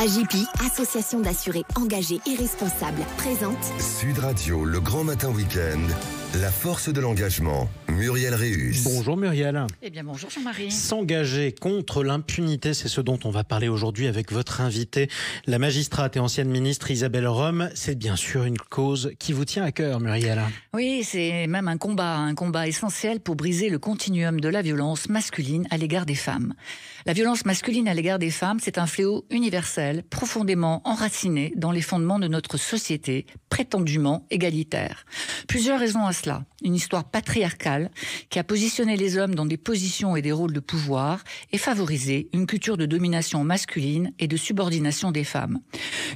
AJPI, association d'assurés engagés et responsables, présente Sud Radio, le grand matin week-end, la force de l'engagement. Muriel Réus. Bonjour Muriel. Eh bien bonjour Jean-Marie. S'engager contre l'impunité, c'est ce dont on va parler aujourd'hui avec votre invitée, la magistrate et ancienne ministre Isabelle Rome. C'est bien sûr une cause qui vous tient à cœur, Muriel. Oui, c'est même un combat essentiel pour briser le continuum de la violence masculine à l'égard des femmes. La violence masculine à l'égard des femmes, c'est un fléau universel, profondément enraciné dans les fondements de notre société, prétendument égalitaire. Plusieurs raisons à cela. Une histoire patriarcale qui a positionné les hommes dans des positions et des rôles de pouvoir et favorisé une culture de domination masculine et de subordination des femmes.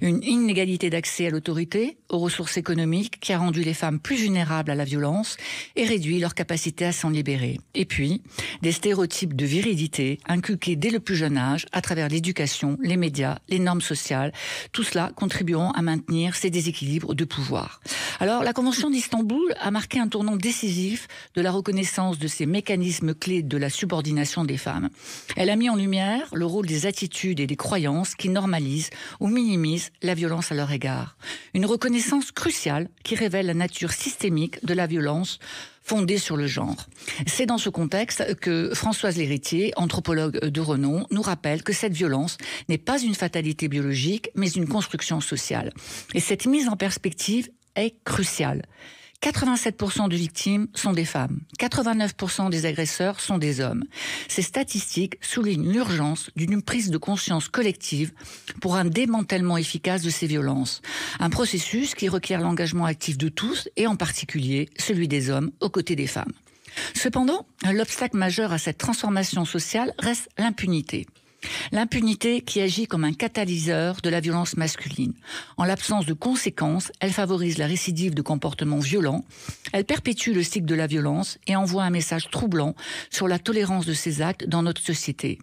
Une inégalité d'accès à l'autorité, aux ressources économiques qui a rendu les femmes plus vulnérables à la violence et réduit leur capacité à s'en libérer. Et puis, des stéréotypes de virilité inculqués dès le plus jeune âge à travers l'éducation, les médias, les normes sociales, tout cela contribuant à maintenir ces déséquilibres de pouvoir. Alors, la Convention d'Istanbul a marqué un tournant décisif de la reconnaissance de ces mécanismes clés de la subordination des femmes. Elle a mis en lumière le rôle des attitudes et des croyances qui normalisent ou minimisent la violence à leur égard. Une reconnaissance cruciale qui révèle la nature systémique de la violence fondée sur le genre. C'est dans ce contexte que Françoise L'Héritier, anthropologue de renom, nous rappelle que cette violence n'est pas une fatalité biologique, mais une construction sociale. Et cette mise en perspective est cruciale. 87% de victimes sont des femmes. 89% des agresseurs sont des hommes. Ces statistiques soulignent l'urgence d'une prise de conscience collective pour un démantèlement efficace de ces violences. Un processus qui requiert l'engagement actif de tous et en particulier celui des hommes aux côtés des femmes. Cependant, l'obstacle majeur à cette transformation sociale reste l'impunité. L'impunité qui agit comme un catalyseur de la violence masculine. En l'absence de conséquences, elle favorise la récidive de comportements violents, elle perpétue le cycle de la violence et envoie un message troublant sur la tolérance de ces actes dans notre société.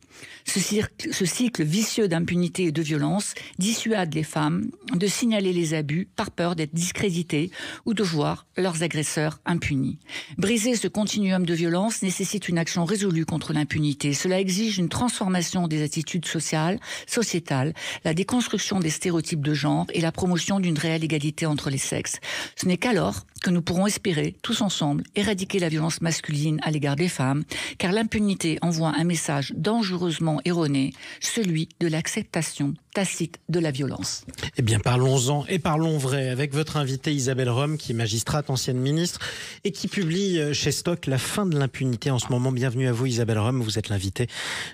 Ce cycle vicieux d'impunité et de violence dissuade les femmes de signaler les abus par peur d'être discréditées ou de voir leurs agresseurs impunis. Briser ce continuum de violence nécessite une action résolue contre l'impunité. Cela exige une transformation des attitudes sociétales, la déconstruction des stéréotypes de genre et la promotion d'une réelle égalité entre les sexes. Ce n'est qu'alors que nous pourrons espérer, tous ensemble, éradiquer la violence masculine à l'égard des femmes, car l'impunité envoie un message dangereusement erroné, celui de l'acceptation tacite de la violence. Eh bien, parlons-en et parlons vrai avec votre invitée Isabelle Rome, qui est magistrate, ancienne ministre, et qui publie chez Stock La fin de l'impunité en ce moment. Bienvenue à vous Isabelle Rome, vous êtes l'invitée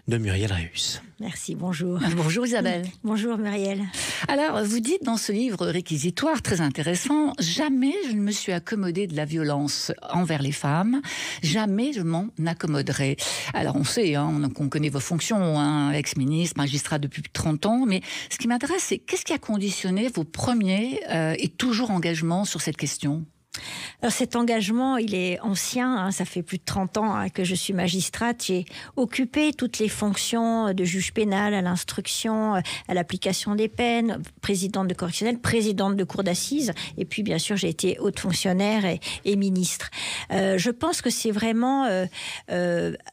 de Muriel Réus. Merci, bonjour. Bonjour Isabelle. Bonjour Muriel. Alors, vous dites dans ce livre réquisitoire très intéressant, jamais je ne me suis accommodée de la violence envers les femmes, jamais je m'en accommoderai. Alors on sait, on connaît vos fonctions, ex-ministre, magistrat depuis plus de 30 ans, mais ce qui m'intéresse, c'est qu'est-ce qui a conditionné vos premiers et toujours engagements sur cette question ? Alors cet engagement, il est ancien, ça fait plus de 30 ans que je suis magistrate. J'ai occupé toutes les fonctions de juge pénal à l'instruction, à l'application des peines, présidente de correctionnelle, présidente de cour d'assises, et puis bien sûr j'ai été haute fonctionnaire et ministre. Je pense que c'est vraiment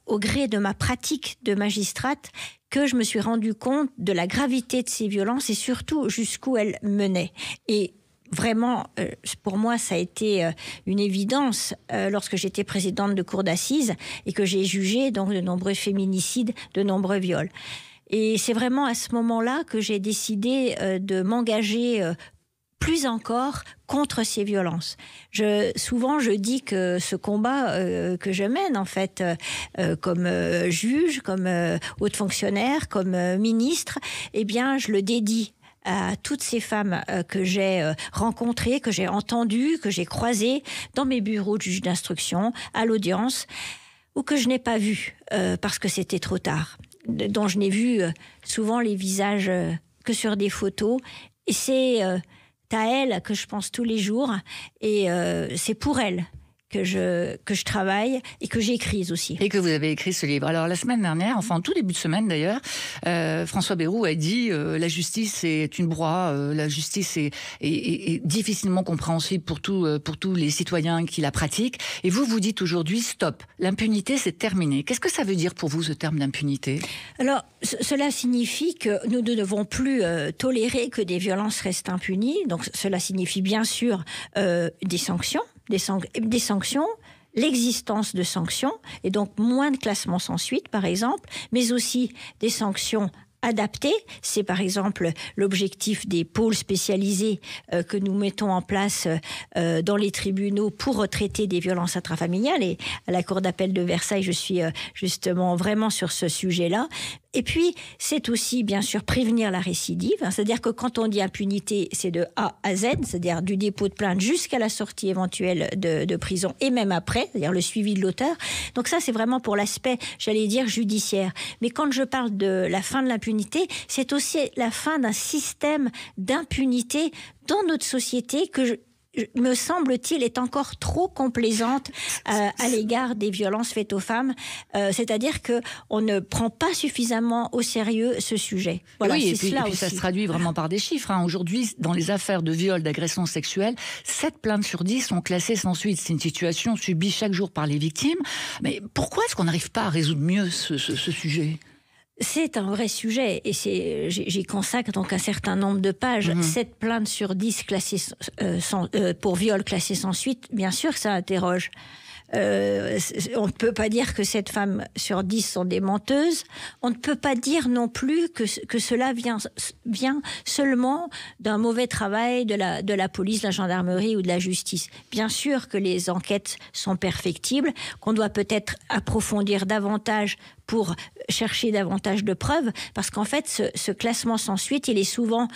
au gré de ma pratique de magistrate que je me suis rendu compte de la gravité de ces violences et surtout jusqu'où elles menaient. Et vraiment, pour moi, ça a été une évidence lorsque j'étais présidente de cour d'assises et que j'ai jugé donc de nombreux féminicides, de nombreux viols. Et c'est vraiment à ce moment-là que j'ai décidé de m'engager plus encore contre ces violences. Souvent, je dis que ce combat que je mène, en fait, comme juge, comme haute fonctionnaire, comme ministre, eh bien, je le dédie à toutes ces femmes que j'ai rencontrées, que j'ai entendues, que j'ai croisées dans mes bureaux de juge d'instruction, à l'audience, ou que je n'ai pas vues parce que c'était trop tard, dont je n'ai vu souvent les visages que sur des photos. Et c'est à elles que je pense tous les jours, et c'est pour elles que je travaille et que j'écrise aussi. Et que vous avez écrit ce livre. Alors la semaine dernière, enfin en tout début de semaine d'ailleurs, François Bayrou a dit la justice est une broie, la justice est difficilement compréhensible pour tous les citoyens qui la pratiquent. Et vous dites aujourd'hui stop, l'impunité c'est terminé. Qu'est-ce que ça veut dire pour vous ce terme d'impunité ? Alors cela signifie que nous ne devons plus tolérer que des violences restent impunies. Donc cela signifie bien sûr des sanctions, l'existence de sanctions, et donc moins de classement sans suite, par exemple, mais aussi des sanctions adaptées. C'est par exemple l'objectif des pôles spécialisés que nous mettons en place dans les tribunaux pour traiter des violences intrafamiliales. Et à la Cour d'appel de Versailles, je suis justement vraiment sur ce sujet-là. Et puis, c'est aussi, bien sûr, prévenir la récidive. C'est-à-dire que quand on dit impunité, c'est de A à Z, c'est-à-dire du dépôt de plainte jusqu'à la sortie éventuelle de prison et même après, c'est-à-dire le suivi de l'auteur. Donc ça, c'est vraiment pour l'aspect, j'allais dire, judiciaire. Mais quand je parle de la fin de l'impunité, c'est aussi la fin d'un système d'impunité dans notre société que me semble-t-il, est encore trop complaisante à l'égard des violences faites aux femmes. C'est-à-dire qu'on ne prend pas suffisamment au sérieux ce sujet. Voilà, oui, c'est et puis ça se traduit vraiment par des chiffres. Aujourd'hui, dans les affaires de viol, d'agression sexuelle, 7 plaintes sur 10 sont classées sans suite. C'est une situation subie chaque jour par les victimes. Mais pourquoi est-ce qu'on n'arrive pas à résoudre mieux ce sujet ? C'est un vrai sujet et j'y consacre donc un certain nombre de pages. 7 plaintes sur 10 classées pour viol classées sans suite, bien sûr que ça interroge. On ne peut pas dire que 7 femmes sur 10 sont des menteuses. On ne peut pas dire non plus que cela vient seulement d'un mauvais travail de la police, de la gendarmerie ou de la justice. Bien sûr que les enquêtes sont perfectibles, qu'on doit peut-être approfondir davantage pour chercher davantage de preuves, parce qu'en fait, ce classement sans suite, il est souvent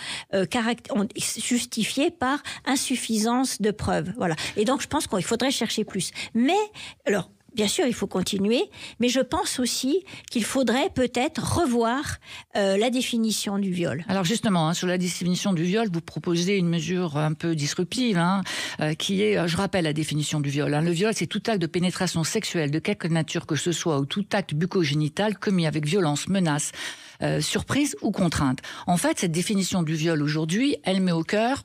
justifié par insuffisance de preuves. Voilà. Et donc, je pense qu'il faudrait chercher plus. Mais, alors, bien sûr, il faut continuer, mais je pense aussi qu'il faudrait peut-être revoir la définition du viol. Alors justement, sur la définition du viol, vous proposez une mesure un peu disruptive, qui est, je rappelle la définition du viol. Le viol, c'est tout acte de pénétration sexuelle de quelque nature que ce soit, ou tout acte bucco-génital commis avec violence, menace, surprise ou contrainte. En fait, cette définition du viol aujourd'hui, elle met au cœur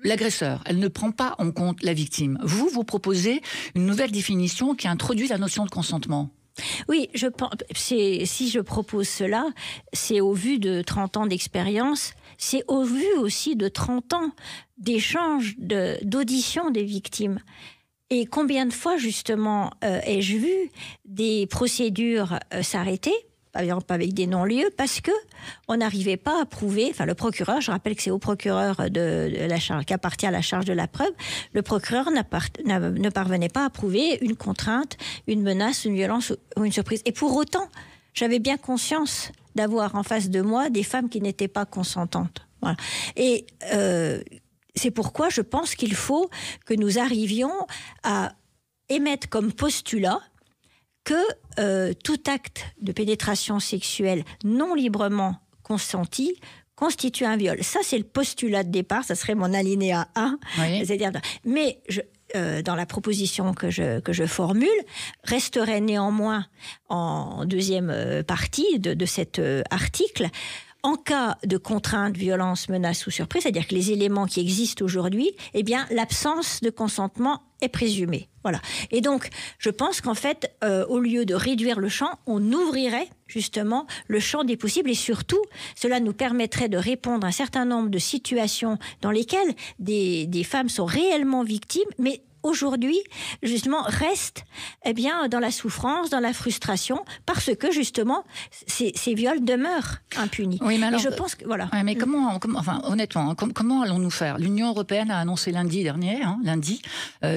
l'agresseur, elle ne prend pas en compte la victime. Vous proposez une nouvelle définition qui introduit la notion de consentement. Oui, si je propose cela, c'est au vu de 30 ans d'expérience, c'est au vu aussi de 30 ans d'échanges, d'audition des victimes. Et combien de fois, justement, ai-je vu des procédures s'arrêter, par exemple avec des non-lieux, parce que on n'arrivait pas à prouver, enfin le procureur, je rappelle que c'est au procureur qu'appartient la charge de la preuve, le procureur ne parvenait pas à prouver une contrainte, une menace, une violence ou une surprise. Et pour autant, j'avais bien conscience d'avoir en face de moi des femmes qui n'étaient pas consentantes. Voilà. Et c'est pourquoi je pense qu'il faut que nous arrivions à émettre comme postulat que tout acte de pénétration sexuelle non librement consenti constitue un viol. Ça, c'est le postulat de départ, ça serait mon alinéa 1. Oui. C'est-à-dire, mais dans la proposition que je formule, resterait néanmoins en deuxième partie de cet article, en cas de contrainte, violence, menace ou surprise, c'est-à-dire que les éléments qui existent aujourd'hui, eh bien, l'absence de consentement est présumée. Voilà. Et donc, je pense qu'en fait, au lieu de réduire le champ, on ouvrirait justement le champ des possibles et surtout, cela nous permettrait de répondre à un certain nombre de situations dans lesquelles des femmes sont réellement victimes, mais aujourd'hui, justement, restent dans la souffrance, dans la frustration, parce que, justement, ces viols demeurent impunis. Oui, mais alors, et je pense que, voilà. Ouais, mais honnêtement, comment allons-nous faire ? L'Union européenne a annoncé lundi dernier,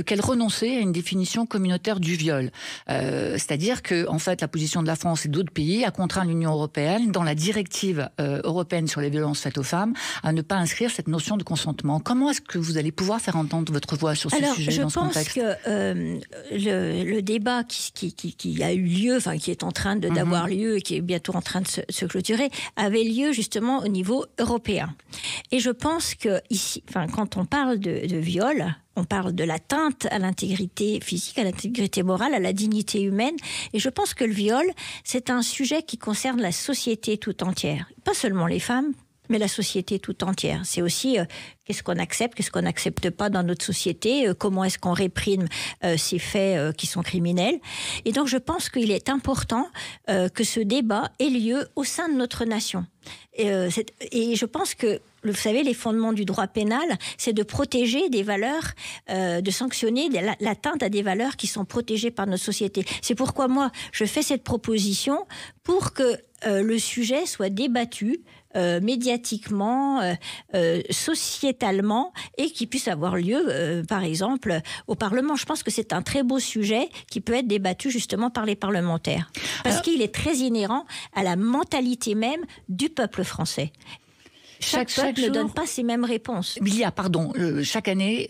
qu'elle renonçait à une définition communautaire du viol. C'est-à-dire que, en fait, la position de la France et d'autres pays a contraint l'Union européenne, dans la directive européenne sur les violences faites aux femmes, à ne pas inscrire cette notion de consentement. Comment est-ce que vous allez pouvoir faire entendre votre voix sur ce sujet dans ce contexte ? Je pense que le débat qui a eu lieu, qui est en train d'avoir lieu et qui est bientôt en train de se clôturer, avait lieu justement au niveau européen. Et je pense que ici, quand on parle de viol, on parle de l'atteinte à l'intégrité physique, à l'intégrité morale, à la dignité humaine. Et je pense que le viol, c'est un sujet qui concerne la société tout entière. Pas seulement les femmes, mais la société tout entière. C'est aussi qu'est-ce qu'on accepte, qu'est-ce qu'on n'accepte pas dans notre société, comment est-ce qu'on réprime ces faits qui sont criminels. Et donc je pense qu'il est important que ce débat ait lieu au sein de notre nation. Et je pense que, vous savez, les fondements du droit pénal, c'est de protéger des valeurs, de sanctionner l'atteinte à des valeurs qui sont protégées par notre société. C'est pourquoi moi, je fais cette proposition pour que le sujet soit débattu médiatiquement, sociétalement, et qui puisse avoir lieu, par exemple, au Parlement. Je pense que c'est un très beau sujet qui peut être débattu justement par les parlementaires. Parce qu'il est très inhérent à la mentalité même du peuple français. Chaque peuple ne donne pas ces mêmes réponses. Il y a, chaque année,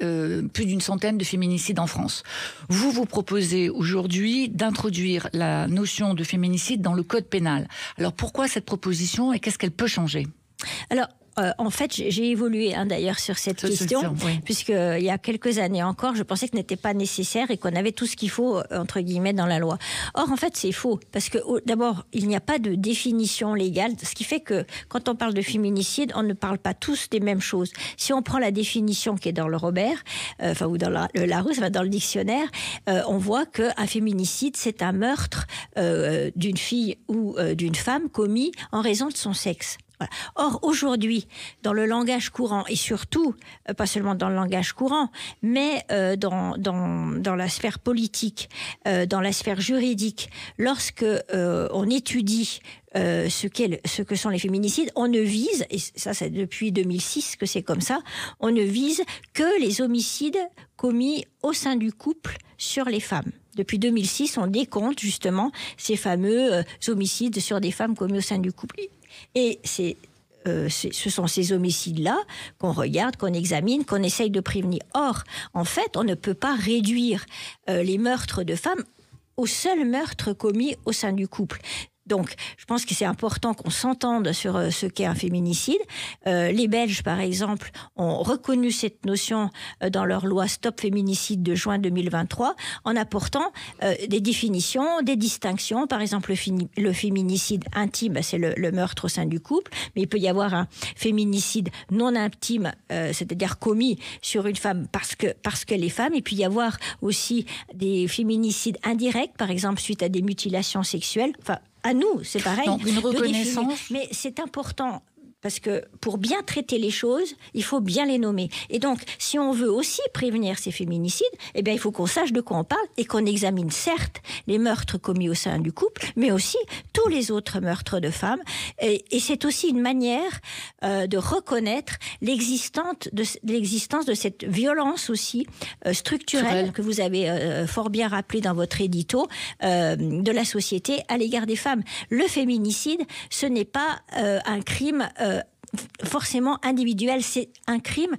plus d'une centaine de féminicides en France. Vous proposez aujourd'hui d'introduire la notion de féminicide dans le code pénal. Alors pourquoi cette proposition et qu'est-ce qu'elle peut changer ? Alors, en fait, j'ai évolué d'ailleurs sur cette question, oui. Puisqu'il y a quelques années encore, je pensais que ce n'était pas nécessaire et qu'on avait tout ce qu'il faut, entre guillemets, dans la loi. Or, en fait, c'est faux, parce que d'abord, il n'y a pas de définition légale, ce qui fait que quand on parle de féminicide, on ne parle pas tous des mêmes choses. Si on prend la définition qui est dans le Robert, ou dans le Larousse, dans le dictionnaire, on voit qu'un féminicide, c'est un meurtre d'une fille ou d'une femme commis en raison de son sexe. Voilà. Or, aujourd'hui, dans le langage courant, et surtout, pas seulement dans le langage courant, mais dans la sphère politique, dans la sphère juridique, lorsque on étudie ce que sont les féminicides, on ne vise, et ça c'est depuis 2006 que c'est comme ça, on ne vise que les homicides commis au sein du couple sur les femmes. Depuis 2006, on décompte justement ces fameux homicides sur des femmes commis au sein du couple. Et ce sont ces homicides-là qu'on regarde, qu'on examine, qu'on essaye de prévenir. Or, en fait, on ne peut pas réduire les meurtres de femmes au seul meurtre commis au sein du couple. Donc, je pense que c'est important qu'on s'entende sur ce qu'est un féminicide. Les Belges, par exemple, ont reconnu cette notion dans leur loi Stop Féminicide de juin 2023, en apportant des définitions, des distinctions. Par exemple, le féminicide intime, c'est le meurtre au sein du couple, mais il peut y avoir un féminicide non intime, c'est-à-dire commis sur une femme parce qu'elle est femme. Et puis, il y avoir aussi des féminicides indirects, par exemple, suite à des mutilations sexuelles. Enfin, à nous, c'est pareil. Donc, une reconnaissance. Mais c'est important. Parce que pour bien traiter les choses, il faut bien les nommer. Et donc, si on veut aussi prévenir ces féminicides, eh bien, il faut qu'on sache de quoi on parle et qu'on examine certes les meurtres commis au sein du couple, mais aussi tous les autres meurtres de femmes. Et c'est aussi une manière de reconnaître l'existence de cette violence aussi structurelle que vous avez fort bien rappelé dans votre édito de la société à l'égard des femmes. Le féminicide, ce n'est pas un crime forcément individuel, c'est un crime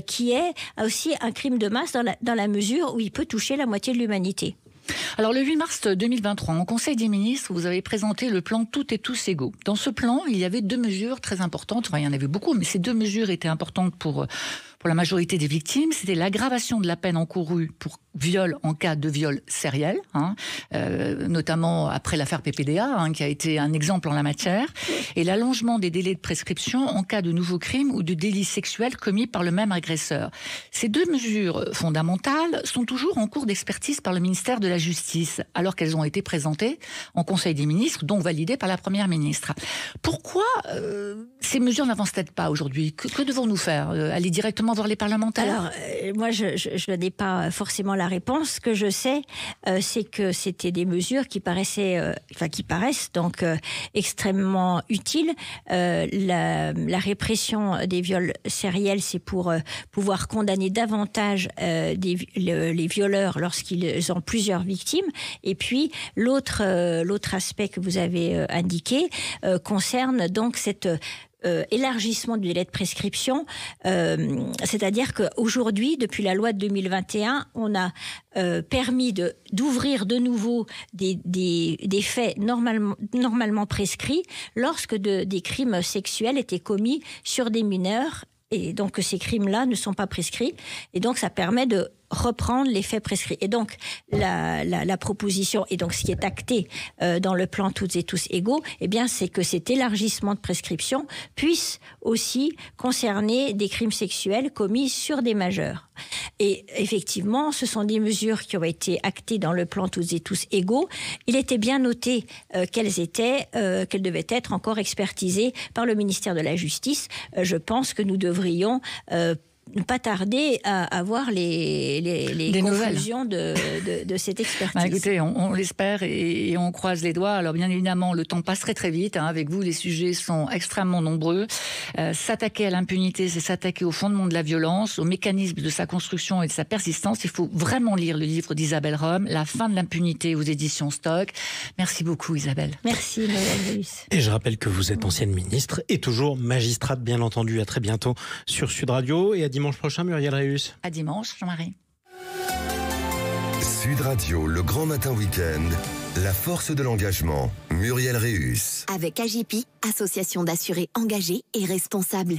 qui est aussi un crime de masse dans la mesure où il peut toucher la moitié de l'humanité. Alors le 8 mars 2023, en Conseil des ministres, vous avez présenté le plan Toutes et tous égaux. Dans ce plan, il y avait 2 mesures très importantes, enfin il y en avait beaucoup, mais ces 2 mesures étaient importantes pour la majorité des victimes. C'était l'aggravation de la peine encourue pour viol en cas de viol sériel, notamment après l'affaire PPDA, qui a été un exemple en la matière, et l'allongement des délais de prescription en cas de nouveaux crimes ou de délits sexuels commis par le même agresseur. Ces 2 mesures fondamentales sont toujours en cours d'expertise par le ministère de la Justice, alors qu'elles ont été présentées en Conseil des ministres, donc validées par la Première ministre. Pourquoi ces mesures n'avancent-elles pas aujourd'hui ? Que devons-nous faire ? Aller directement voir les parlementaires ? Alors, moi, je n'ai pas forcément la réponse. Ce que je sais, c'est que c'était des mesures qui paraissent donc extrêmement utiles. La répression des viols sériels, c'est pour pouvoir condamner davantage les violeurs lorsqu'ils ont plusieurs victimes. Et puis, l'autre aspect que vous avez indiqué concerne donc cet élargissement du délai de prescription, c'est-à-dire qu'aujourd'hui, depuis la loi de 2021, on a permis d'ouvrir de nouveau des faits normalement prescrits lorsque des crimes sexuels étaient commis sur des mineurs et donc que ces crimes-là ne sont pas prescrits. Et donc, ça permet de reprendre les faits prescrits. Et donc, la proposition, et donc ce qui est acté dans le plan Toutes et tous égaux, eh bien, c'est que cet élargissement de prescription puisse aussi concerner des crimes sexuels commis sur des majeurs. Et effectivement, ce sont des mesures qui ont été actées dans le plan Toutes et tous égaux. Il était bien noté qu'elles devaient être encore expertisées par le ministère de la Justice. Je pense que nous devrions ne pas tarder à avoir les conclusions de cette expertise. Écoutez, on l'espère et on croise les doigts. Alors bien évidemment, le temps passe très très vite. Avec vous, les sujets sont extrêmement nombreux. S'attaquer à l'impunité, c'est s'attaquer au fondement de la violence, au mécanisme de sa construction et de sa persistance. Il faut vraiment lire le livre d'Isabelle Rome, La fin de l'impunité aux éditions Stock. Merci beaucoup Isabelle. Merci Muriel Réus. Et je rappelle que vous êtes ancienne ministre et toujours magistrate, bien entendu. À très bientôt sur Sud Radio et à dimanche prochain, Muriel Réus. À dimanche, Jean-Marie. Sud Radio, le grand matin week-end, la force de l'engagement, Muriel Réus. Avec AGP, association d'assurés engagés et responsables.